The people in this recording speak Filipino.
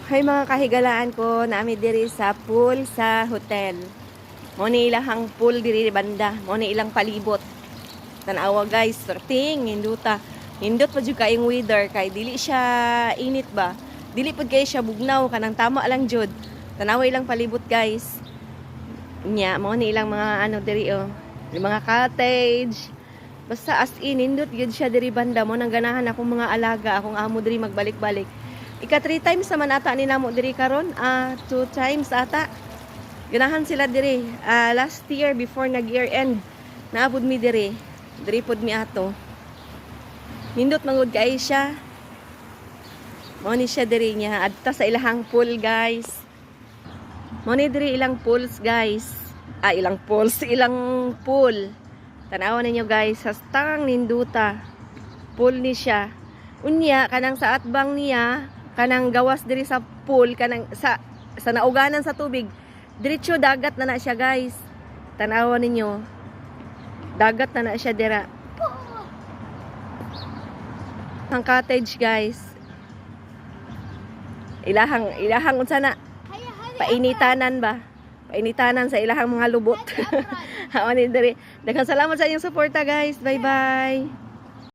Hay mga kahigalaan ko, naami diri sa pool sa hotel. Mo ni ilahang pool diri banda, mo ni ilang palibot. Tanawa guys, ting hinduta. Hindot pa jud kayong weather kay dili siya init ba. Dili pud kay siya bugnaw kanang tama lang jud. Tanawa ilang palibot guys. Nya mo ni ilang mga ano diri oh, mga cottage. Basta as in hindot gyud siya diri banda, mo nang ganahan akong mga alaga, akong amo diri magbalik-balik. Ika 3 times naman ata ni namo diri karon. 2 times ata. Ganahan sila diri. Last year before nag year end, naabot mi diri. Diri pod mi ato. Nindot mangud kay siya. Mo ni siya diri niya adta sa ilahang pool, guys. Mo ni diri ilang pools, guys. Ilang pools, ilang pool. Tanawan ninyo guys, hastang ninduta. Pool ni siya. Unya kanang sa atbang niya, kanang gawas diri sa pool, kanang sa nauganan sa tubig. Diretso dagat na siya, guys. Tanawan ninyo. Dagat na siya dira. Ang cottage, guys. Ilahang unsa na? Painitanan ba? Painitanan sa ilahang mga lubot. Hawa ni diri. Daghang salamat sa inyong suporta, guys. Bye-bye.